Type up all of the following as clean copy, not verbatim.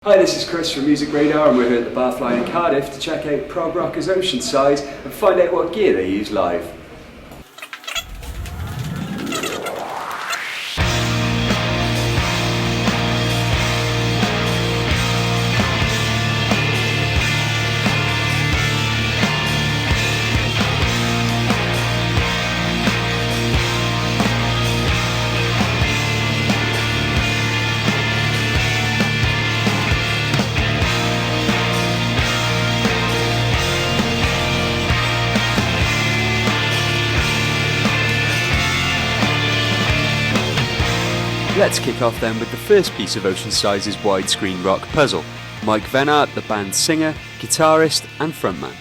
Hi, this is Chris from MusicRadar and we're here at the Barfly in Cardiff to check out prog rockers Oceansize and find out what gear they use live. Let's kick off then with the first piece of Oceansize's widescreen rock puzzle. Mike Vennart, the band's singer, guitarist and frontman.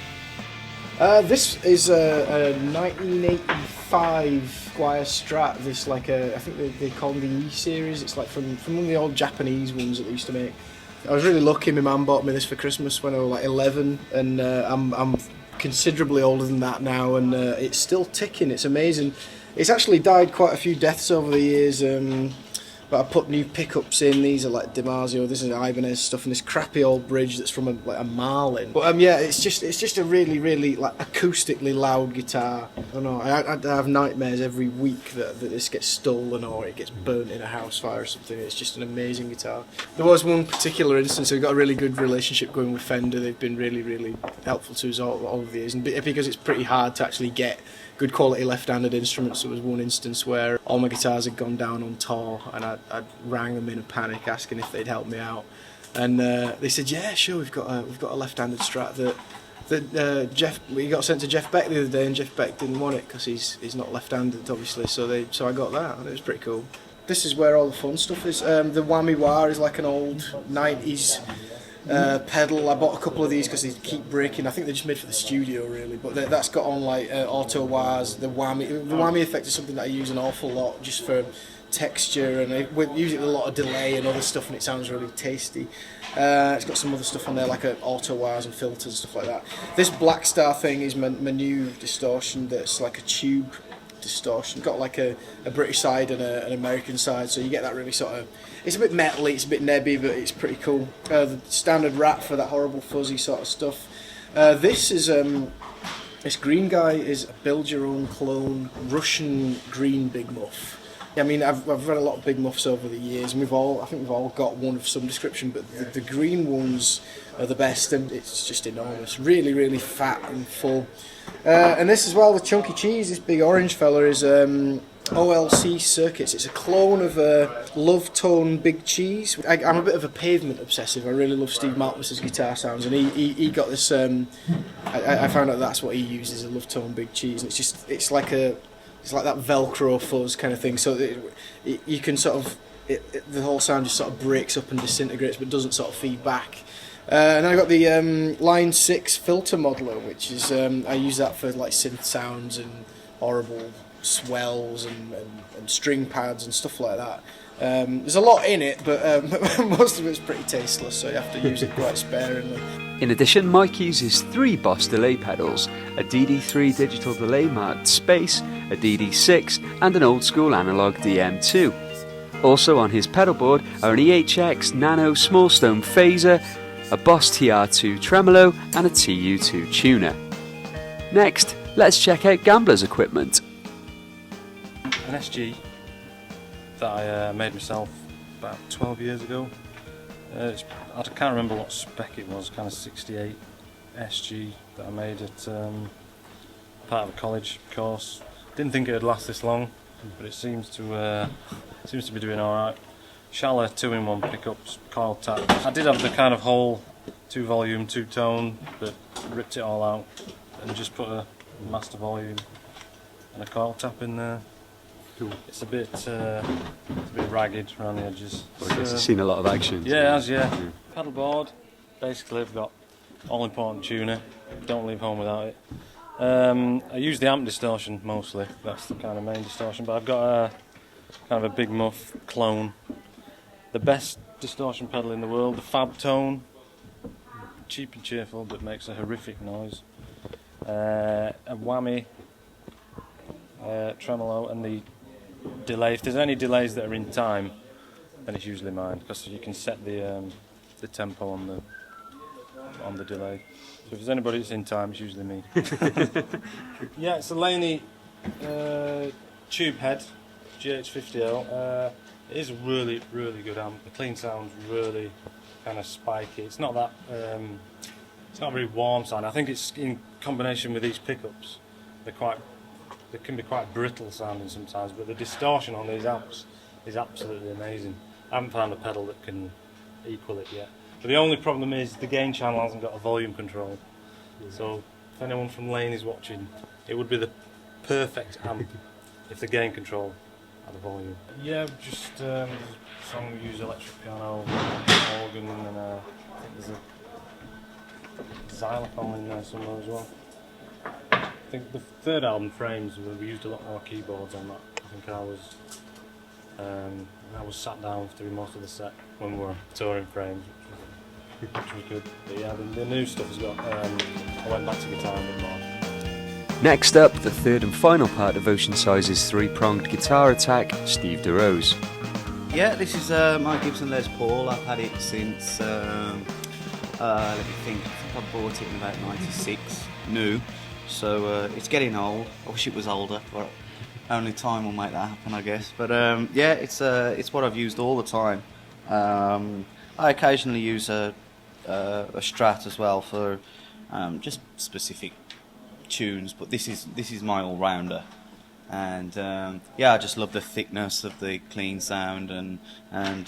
This is a 1985 Squier Strat. This I think they call them the E series. It's like from one of the old Japanese ones that they used to make. I was really lucky. My mum bought me this for Christmas when I was like 11, and I'm considerably older than that now, and it's still ticking. It's amazing. It's actually died quite a few deaths over the years. But I put new pickups in. These are like DiMarzio, this is Ibanez stuff, and this crappy old bridge that's from a Marlin. But yeah, it's just a really like acoustically loud guitar. I don't know. I have nightmares every week that this gets stolen or it gets burnt in a house fire or something. It's just an amazing guitar. There was one particular instance. We've got a really good relationship going with Fender. They've been really helpful to us all of the years, and because it's pretty hard to actually get good quality left-handed instruments. There was one instance where all my guitars had gone down on tour, and I rang them in a panic asking if they'd help me out, and they said, yeah, sure, we've got a left-handed Strat that we got sent to Jeff Beck the other day, and Jeff Beck didn't want it because he's not left-handed obviously, so I got that, and it was pretty cool. This is where all the fun stuff is. The Whammy Wah is like an old 90s pedal. I bought a couple of these because they keep breaking. I think they're just made for the studio really, but that's got on like auto wahs. The whammy effect is something that I use an awful lot just for texture, and we use it with a lot of delay and other stuff, and it sounds really tasty. It's got some other stuff on there like auto wahs and filters and stuff like that. This Black Star thing is my new distortion that's like a tube distortion. Got like a British side and an American side, so you get that really sort of, it's a bit metally, it's a bit nebby, but it's pretty cool. The standard Rat for that horrible fuzzy sort of stuff. This green guy is a build your own clone Russian green Big Muff. I mean, I've read a lot of Big Muffs over the years, and I think we've all got one of some description, but the green ones are the best, and it's just enormous, really fat and full. And this as well, the Chunky Cheese, this big orange fella, is OLC Circuits. It's a clone of Love Tone Big Cheese. I'm a bit of a Pavement obsessive. I really love Steve Maltmus's guitar sounds, and he got this. I found out that's what he uses, a Love Tone Big Cheese, and it's like that Velcro fuzz kind of thing. So you can sort of the whole sound just sort of breaks up and disintegrates, but doesn't sort of feed back. And I got the Line 6 filter modeler, which is I use that for like synth sounds and horrible swells and string pads and stuff like that. There's a lot in it, but most of it's pretty tasteless, so you have to use it quite sparingly. In addition, Mike uses 3 Boss delay pedals, a DD3 digital delay marked Space, a DD6 and an old school analog DM2. Also on his pedalboard are an EHX Nano Small Stone Phaser, a Boss TR2 Tremolo and a TU2 tuner. Next, let's check out Gambler's equipment. An SG that I made myself about 12 years ago. I can't remember what spec it was, kind of 68 SG that I made at part of a college course. Didn't think it would last this long, but it seems to be doing alright. Schaller 2-in-1 pickups, coil tap. I did have the kind of whole 2-volume, 2-tone, but ripped it all out and just put a master volume and a coil tap in there. Cool. It's a bit ragged around the edges. Well, I guess it's seen a lot of action. Yeah, it has, yeah. Pedal board, basically I've got all-important tuner, don't leave home without it. I use the amp distortion mostly, that's the kind of main distortion, but I've got a kind of a Big Muff clone. The best distortion pedal in the world, the Fab Tone, cheap and cheerful but makes a horrific noise. A Whammy, tremolo, and the delay. If there's any delays that are in time, then it's usually mine, because you can set the the tempo on the delay. So if there's anybody that's in time, it's usually me. Yeah, it's a Laney tube head, GH50L. It is a really, really good amp. The clean sound's really kind of spiky. It's not that, it's not a very warm sound. I think it's in combination with these pickups. They can be quite brittle sounding sometimes, but the distortion on these amps is absolutely amazing. I haven't found a pedal that can equal it yet. But the only problem is the gain channel hasn't got a volume control. So if anyone from Lane is watching, it would be the perfect amp if the gain control had a volume. Yeah, just some we use electric piano, organ, and I think there's a xylophone in there somewhere as well. I think the third album, Frames, we used a lot more keyboards on that. I think I was sat down through most of the set when we were touring Frames, which was good. But yeah, the new stuff has got, I went back to guitar a bit more. Next up, the third and final part of Oceansize's three-pronged guitar attack, Steve Durose. Yeah, this is my Gibson Les Paul. I've had it since, let me think, I bought it in about 96, new. So it's getting old. I wish it was older, but only time will make that happen, I guess. But yeah, it's what I've used all the time. I occasionally use a Strat as well for just specific tunes, but this is my all-rounder. And yeah, I just love the thickness of the clean sound and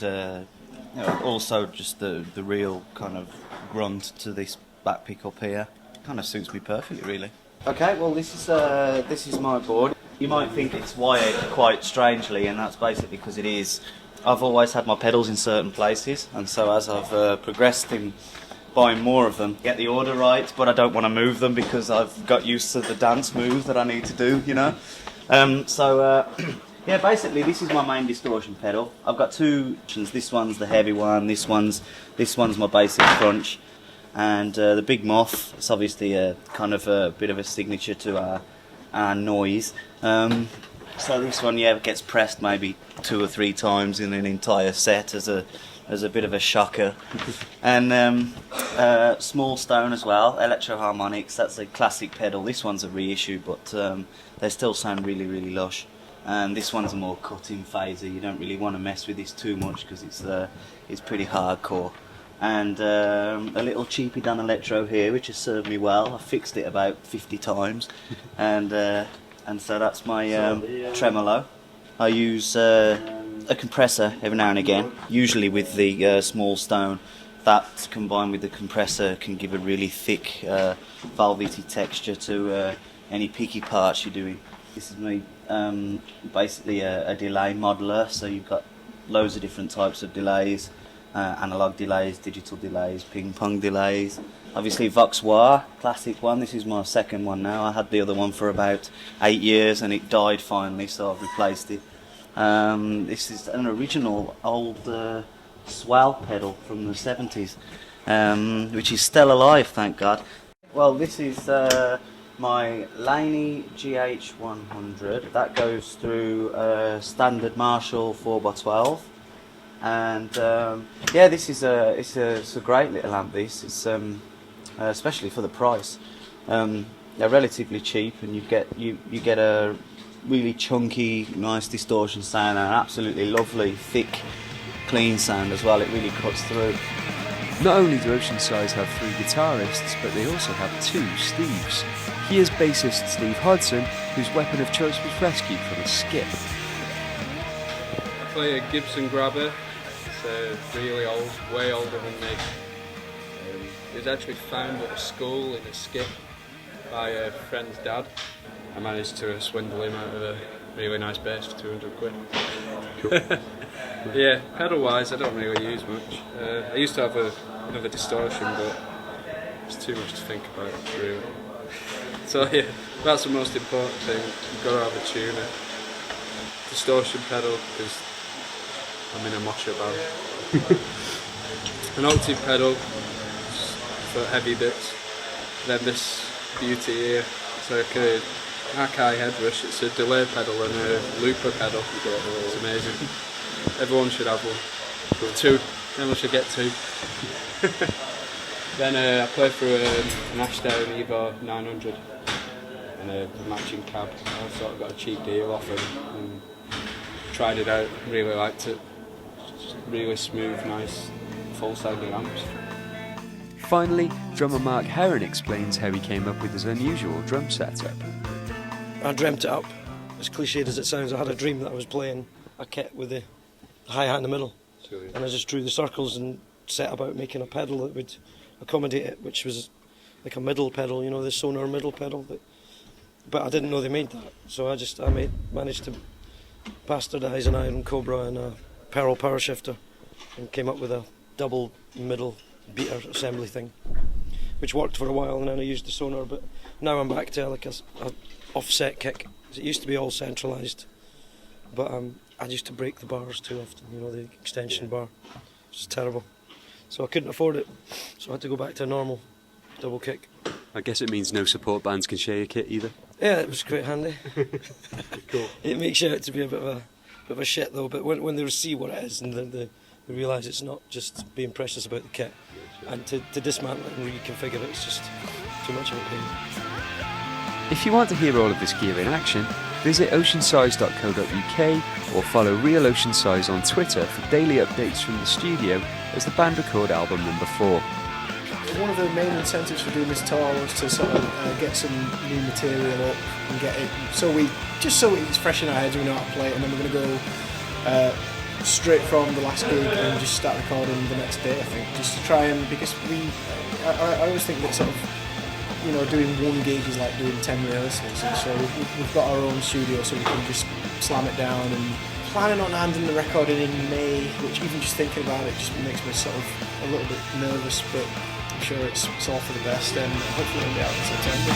you know, also just the real kind of grunt to this back pickup here. Kind of suits me perfectly, really. Okay, well this is my board. You might think it's wired quite strangely, and that's basically because it is. I've always had my pedals in certain places, and so as I've progressed in buying more of them, get the order right, but I don't want to move them because I've got used to the dance move that I need to do, you know. Yeah, basically this is my main distortion pedal. I've got two options. This one's the heavy one. This one's my basic crunch. And the Big Moth, it's obviously a kind of a bit of a signature to our noise. So this one, yeah, gets pressed maybe 2 or 3 times in an entire set as a bit of a shocker. And Small Stone as well, Electro Harmonics. That's a classic pedal. This one's a reissue, but they still sound really, really lush. And this one's a more cut-in phaser. You don't really want to mess with this too much because it's pretty hardcore. And a little cheapy done electro here, which has served me well. I fixed it about 50 times, and so that's my tremolo. I use a compressor every now and again, usually with the Small Stone. That combined with the compressor can give a really thick velvety texture to any picky parts you're doing. This is me basically a delay modeler, so you've got loads of different types of delays. Analog delays, digital delays, ping pong delays. Obviously Vox Wah, classic one. This is my second one now. I had the other one for about 8 years and it died finally, so I've replaced it. This is an original old swell pedal from the 70s, which is still alive, thank God. Well, this is my Laney GH100. That goes through standard Marshall 4x12. And yeah, this is it's a great little amp. This it's especially for the price. They're relatively cheap, and you get a really chunky, nice distortion sound and an absolutely lovely, thick, clean sound as well. It really cuts through. Not only do Oceansize have 3 guitarists, but they also have 2 Steves. Here's bassist Steve Hudson, whose weapon of choice was rescued from a skip. I play a Gibson Grabber. It's really old, way older than me. It was actually found at a school in a skip by a friend's dad. I managed to swindle him out of a really nice bass for 200 quid. Cool. Yeah, pedal wise I don't really use much. I used to have another distortion, but it's too much to think about really. So yeah, that's the most important thing. You've got to have a tuner. Distortion pedal, because I'm in a mosher band. An octave pedal for heavy bits. Then this beauty here, it's like a Akai headrush. It's a delay pedal and a looper pedal. It's amazing. Everyone should have one. 2 then we should get 2. Then I played through an Ashdown Evo 900 and a matching cab. I sort of got a cheap deal off him and tried it out, really liked it. Just really smooth, nice, full sounding amps. Finally, drummer Mark Heron explains how he came up with his unusual drum setup. I dreamt it up. As cliched as it sounds, I had a dream that I was playing a kit with the hi-hat in the middle. And I just drew the circles and set about making a pedal that would accommodate it, which was like a middle pedal, you know, the Sonar middle pedal. But I didn't know they made that, so I managed to bastardise an Iron Cobra and a Pearl power shifter and came up with a double middle beater assembly thing, which worked for a while, and then I used the Sonar. But now I'm back to like a offset kick. It used to be all centralised, but I used to break the bars too often, you know, the extension bar, which is terrible. So I couldn't afford it, so I had to go back to a normal double kick. I guess it means no support bands can share your kit either. Yeah, it was quite handy. Cool. It makes you out to be a bit of a shit though, but when they see what it is and they realise it's not just being precious about the kit, and to dismantle it and reconfigure it, it's just too much of a pain. If you want to hear all of this gear in action, visit oceansize.co.uk or follow Real Oceansize on Twitter for daily updates from the studio as the band record album number 4. One of the main incentives for doing this tour was to sort of get some new material up and get it so it's fresh in our heads, we know how to play it, and then we're going to go straight from the last gig and just start recording the next day, I think, just to try and, because I always think that sort of, you know, doing one gig is like doing 10 rehearsals, and so we've got our own studio so we can just slam it down, and planning on handing the recording in May, which even just thinking about it just makes me sort of a little bit nervous, but I'm sure it's all for the best, and hopefully it'll be out in September.